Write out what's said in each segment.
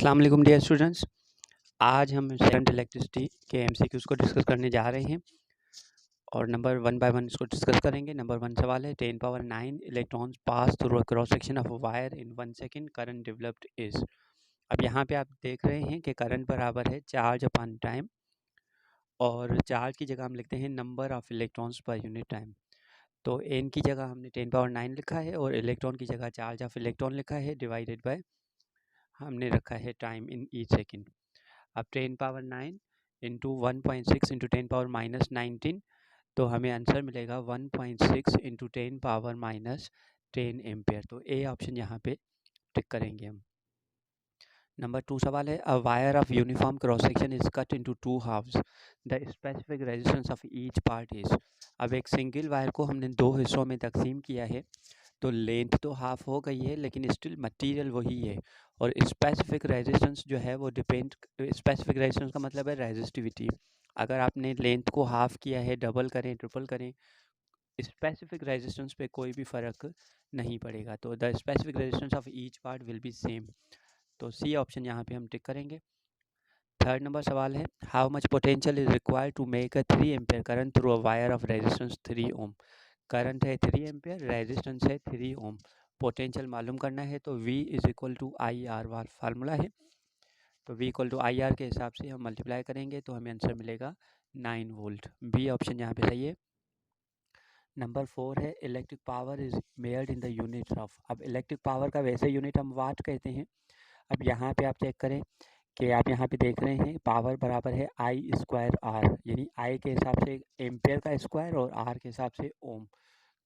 अस्सलाम वालेकुम dear students. आज हम सेकंड इलेक्ट्रिसिटी के एमसीक्यूज़ को डिस्कस करने जा रहे हैं और नंबर 1 बाय 1 इसको डिस्कस करेंगे। नंबर 1 सवाल है 10 power 9 electrons pass through a cross section of a wire in 1 second, current developed is. अब यहाँ पे आप देख रहे हैं कि करंट बराबर है चार्ज अपॉन टाइम, और चार्ज की जगह हम लिखते हैं number of electrons per unit time. तो एन की जगह हमने 10 पावर 9 लिखा है और इलेक्ट्रॉन की जगह चार्ज ऑफ इलेक्ट्रॉन लिखा है, डिवाइडेड बाय हमने रखा है टाइम इन ईच सेकेंड। अब 10 power 9 into 1.6 into 10 power minus 19, तो हमें आंसर मिलेगा 1.6 इंटू 10 पावर माइनस 10 एम्पेयर। तो ए ऑप्शन यहाँ पे टिक करेंगे हम। नंबर 2 सवाल है a wire of uniform cross section is cut into 2 halves, the specific resistance of each part is. अब एक सिंगल वायर को हमने दो हिस्सों में तकसीम किया है, तो लेंथ तो हाफ हो गई है लेकिन स्टिल मटेरियल वही है, और स्पेसिफिक रेजिस्टेंस जो है वो डिपेंड, स्पेसिफिक रेजिस्टेंस का मतलब है रेजिस्टिविटी। अगर आपने लेंथ को हाफ किया है, डबल करें ट्रिपल करें, स्पेसिफिक रेजिस्टेंस पे कोई भी फ़र्क नहीं पड़ेगा। तो the specific resistance of each part will be same. तो सी ऑप्शन यहाँ पे हम टिक करेंगे। थर्ड नंबर सवाल है how much potential is required to make a 3 ampere current through a wire of resistance 3 ohm. Current है 3 ampere, resistance है 3 ओम, potential मालूम करना है, तो V is equal to I R वार फार्मूला है। तो V equal to I R के हिसाब से हम मल्टीप्लाई करेंगे तो हमें आंसर मिलेगा 9 वोल्ट। बी ऑप्शन यहाँ पे सही है। नंबर 4 है electric power is मेयर्ड in the unit of. अब इलेक्ट्रिक पावर का वैसे यूनिट हम वाट कहते हैं। अब यहाँ पे आप चेक करें कि आप यहाँ पे देख रहे हैं पावर बराबर है आई स्क्वायर आर, यानी आई के हिसाब से एम्पेयर का स्क्वायर और आर के हिसाब से ओम।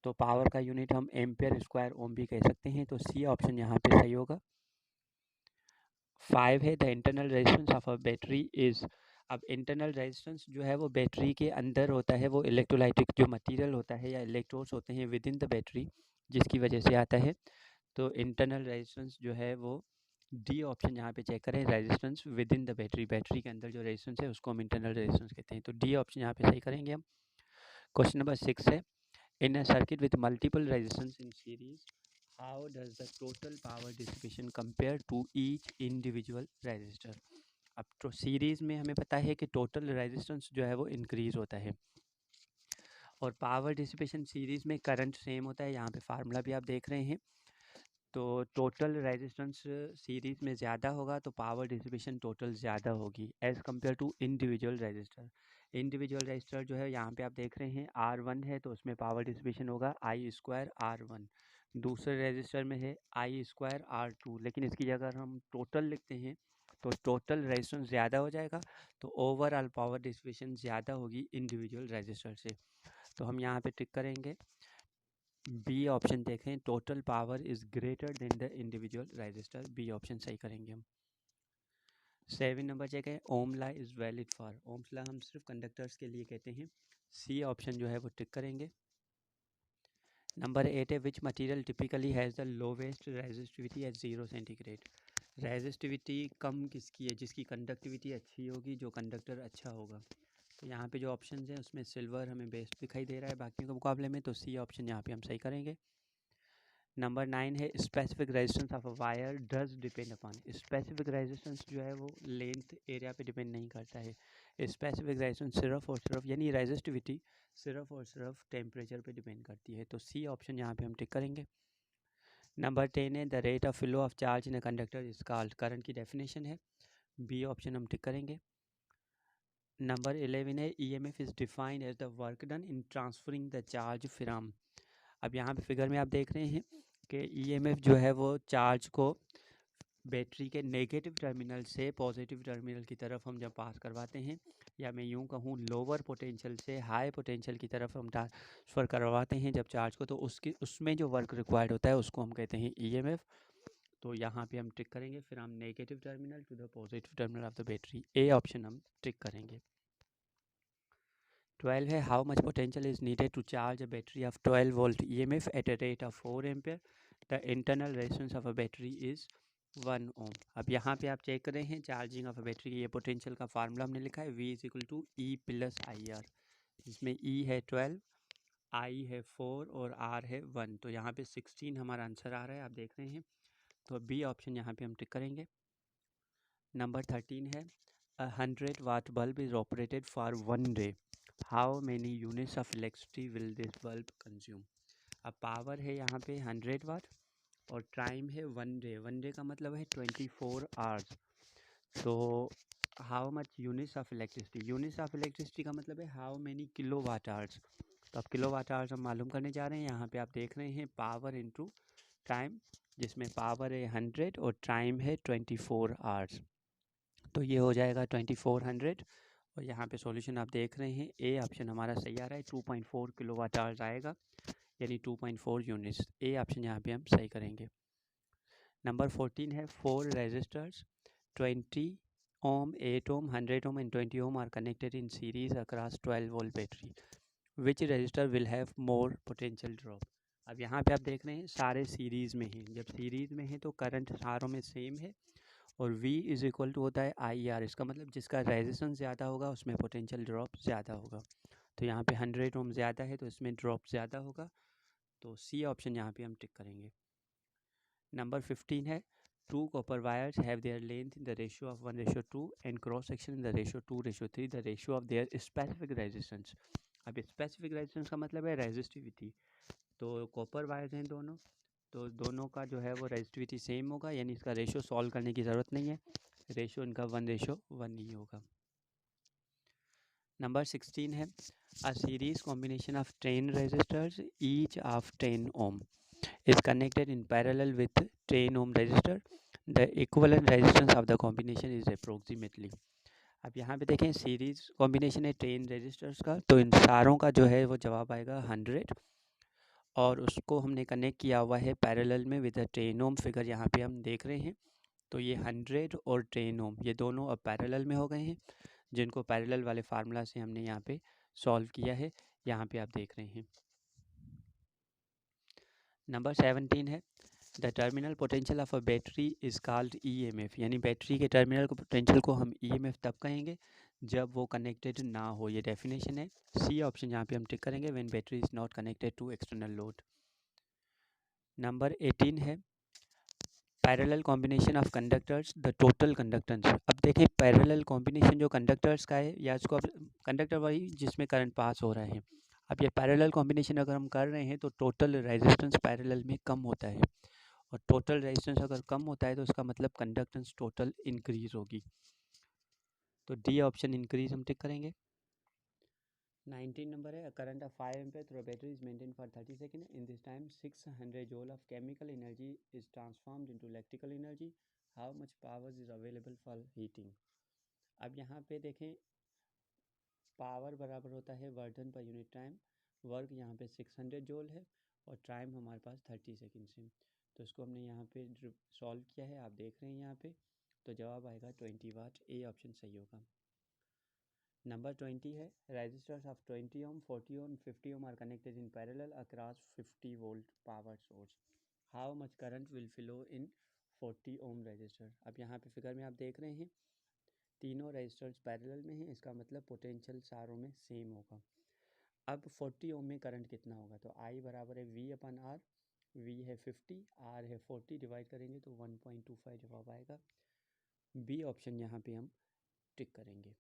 तो पावर का यूनिट हम एम्पेयर स्क्वायर ओम भी कह सकते हैं। तो सी ऑप्शन यहाँ पे सही होगा। 5 है the internal resistance of a battery is. अब इंटरनल रेजिस्टेंस जो है वो बैटरी के अंदर होता है, वो इलेक्ट्रोलाइटिक जो मटेरियल होता है या इलेक्ट्रोड्स होते हैं विद इन द बैटरी, जिसकी वजह से आता है। तो इंटरनल रेजिस्टेंस जो है वो डी ऑप्शन यहाँ पे चेक करें, resistance with in the battery, battery के अंदर जो रेजिस्टेंस है उसको हम इंटरनल रेजिस्टेंस कहते हैं। तो डी ऑप्शन यहाँ पे सही करेंगे हम। क्वेश्चन नंबर 6 है in a circuit with multiple resistance in series, how does the total power dissipation compare to each individual resistor। अब तो सीरीज़ में हमें पता है कि टोटल रेजिस्टेंस जो है वो इंक्रीज़ होता है, और पावर डिसिपेशन सीरीज़ में करंट सेम होता है। यहाँ पे फार्मूला भी आप देख रहे हैं। तो टोटल रेजिस्टेंस सीरीज़ में ज़्यादा होगा तो पावर डिसिपेशन टोटल ज़्यादा होगी as compared to individual resistor. Individual resistor जो है यहाँ पे आप देख रहे हैं R1 है, तो उसमें पावर डिसिपेशन होगा आई स्क्वायर R1। दूसरे रेजिस्टर में है आई स्क्वायर R2, लेकिन इसकी जगह हम टोटल लिखते हैं तो टोटल रेजिस्टेंस ज़्यादा हो जाएगा, तो ओवरऑल पावर डिसिपेशन ज़्यादा होगी इंडिविजुअल रेजिस्टर से। तो हम यहाँ पे टिक करेंगे बी ऑप्शन, देखें total power is greater than the individual resistor, B option सही करेंगे हम। 7 नंबर चेक है ohm law is valid for. Ohm's law हम सिर्फ कंडक्टर्स के लिए कहते हैं, सी ऑप्शन जो है वो टिक करेंगे। नंबर 8 है which material typically has the lowest resistivity at 0 centigrade. Resistivity कम किसकी है, जिसकी कंडक्टिविटी अच्छी होगी, जो कंडक्टर अच्छा होगा। तो यहाँ पे जो ऑप्शन हैं उसमें सिल्वर हमें बेस्ट दिखाई दे रहा है बाकियों के मुकाबले में, तो सी ऑप्शन यहाँ पे हम सही करेंगे। नंबर 9 है specific resistance of a wire does depend upon. Specific resistance जो है वो लेंथ एरिया पे डिपेंड नहीं करता है, स्पेसिफिक रेजिस्टेंस सिर्फ और सिर्फ यानी रेजिस्टिविटी सिर्फ और सिर्फ टेम्परेचर पे डिपेंड करती है। तो सी ऑप्शन यहाँ पे हम टिक करेंगे। नंबर 10 है the rate of flow of charge in a conductor is called. Current की डेफिनेशन है, बी ऑप्शन हम टिक करेंगे। नंबर 11 है EMF is defined as the work done in transferring the charge from. अब यहाँ पे फिगर में आप देख रहे हैं कि EMF जो है वो चार्ज को बैटरी के नेगेटिव टर्मिनल से पॉजिटिव टर्मिनल की तरफ हम जब पास करवाते हैं, या मैं यूँ कहूँ लोअर पोटेंशियल से हाई पोटेंशियल की तरफ हम ट्रांसफ़र करवाते हैं जब चार्ज को, तो उसमें जो वर्क रिक्वायर्ड होता है उसको हम कहते हैं EMF। तो यहाँ पे हम टिक करेंगे फिर हम negative terminal to the positive terminal of the battery, A option हम टिक करेंगे। 12 है how much potential is needed to charge a battery of 12 volt EMF at a rate of 4 ampere, the internal resistance of a battery is 1 ohm. अब यहाँ पे आप check कर रहे हैं चार्जिंग ऑफ अ बैटरी की ये पोटेंशियल का फार्मूला हमने लिखा है V is equal to E plus I R, जिसमें E है 12, I है 4 और R है 1। तो यहाँ पे 16 हमारा आंसर आ रहा है, आप देख रहे हैं। तो बी ऑप्शन यहाँ पे हम टिक करेंगे। नंबर 13 है 100 watt bulb is operated for 1 day. How many units of electricity will this bulb consume? अब पावर है यहाँ पे 100 वाट और टाइम है 1 डे। 1 डे का मतलब है 24 आवर्स। तो how much units of electricity, units of electricity का मतलब है how many kilowatt hours. तो अब किलो वाट आवर्स हम मालूम करने जा रहे हैं। यहाँ पे आप देख रहे हैं पावर इंटू टाइम, जिसमें पावर है 100 और टाइम है 24 आवर्स। तो ये हो जाएगा 2400 और यहाँ पे सॉल्यूशन आप देख रहे हैं ए ऑप्शन हमारा सही आ रहा है। 2.4 किलो वाट आवर्स आएगा, यानी 2.4 यूनिट्स। ए ऑप्शन यहाँ पे हम सही करेंगे। नंबर 14 है 4 resistors 20 ohm, 8 ohm, 100 ohm and 20 ohm are connected in series across 12 volt battery. Which resistor will have more potential drop? अब यहाँ पे आप देख रहे हैं सारे सीरीज़ में हैं। जब सीरीज़ में है तो करंट सारों में सेम है और V इज इक्वल टू होता है IR। इसका मतलब जिसका रेजिस्टेंस ज़्यादा होगा उसमें पोटेंशियल ड्रॉप ज़्यादा होगा। तो यहाँ पे 100 ओम ज़्यादा है तो इसमें ड्रॉप ज़्यादा होगा। तो सी ऑप्शन यहाँ पे हम टिक करेंगे। नंबर 15 है 2 copper wires have their length in the ratio of 1:2 and cross section in the ratio 2:3, the ratio of their specific resistance. अब स्पेसिफिक रेजिस्टेंस का मतलब है रेजिस्टिविटी। तो कॉपर वायर्स हैं दोनों, तो दोनों का जो है वो रेजिस्टिविटी सेम होगा, यानी इसका रेशियो सॉल्व करने की ज़रूरत नहीं है। रेशियो इनका 1:1 ही होगा। नंबर 16 है a series combination of 10 resistors each of 10 ohm is connected in parallel with 10 ohm resistor. The equivalent resistance of the combination is approximately. अब यहाँ पे देखें सीरीज कॉम्बिनेशन है 10 रेजिस्टर्स का, तो इन सारों का जो है वो जवाब आएगा 100 और उसको हमने कनेक्ट किया हुआ है पैरेलल में विद 10 ओम। फिगर यहाँ पे हम देख रहे हैं। तो ये 100 और 10 ओम ये दोनों अब पैरेलल में हो गए हैं, जिनको पैरेलल वाले फार्मूला से हमने यहाँ पे सॉल्व किया है। यहाँ पे आप देख रहे हैं। नंबर 17 है the terminal potential of a battery is called EMF, यानी बैटरी के टर्मिनल पोटेंशियल को हम EMF तब कहेंगे जब वो कनेक्टेड ना हो। ये डेफिनेशन है। सी ऑप्शन यहाँ पे हम टिक करेंगे when battery is not connected to external load. Number 18 है parallel combination of conductors the total conductance. अब देखें पैरेलल कॉम्बिनेशन जो कंडक्टर्स का है, या इसको अब कंडक्टर वही जिसमें करंट पास हो रहा है। अब ये पैरेलल कॉम्बिनेशन अगर हम कर रहे हैं तो टोटल रेजिस्टेंस पैरेलल में कम होता है, और टोटल रेजिस्टेंस अगर कम होता है तो इसका मतलब कंडक्टेंस टोटल इंक्रीज होगी। तो डी ऑप्शन इंक्रीज हम टिक करेंगे। 19 नंबर है current of 5 ampere through battery is maintain for 30 second in this time 600 joule of chemical energy is transformed into electrical energy. How much power is available for heating. अब यहाँ पे देखें power बराबर होता है Vardhan per unit time. Work यहाँ पे 600 joule है और टाइम हमारे पास 30 सेकेंड है। तो इसको हमने यहाँ पे सॉल्व किया है, आप देख रहे हैं यहाँ पे। तो जवाब आएगा 20 वाट। ए ऑप्शन सही होगा। नंबर 20 है resistors of 20 ohm 40 ohm 50 ohm are connected in parallel across 50 volt power source. How much current will flow in 40 ohm resistor. अब यहाँ पे फिगर में आप देख रहे हैं तीनों रेजिस्टर्स पैरेलल में हैं, इसका मतलब पोटेंशियल सारों में सेम होगा। अब 40 ओम में करंट कितना होगा, तो आई बराबर है V/R। V है 50, R है 40, डिवाइड करेंगे तो 1.25 जवाब आएगा। बी ऑप्शन यहाँ पे हम टिक करेंगे।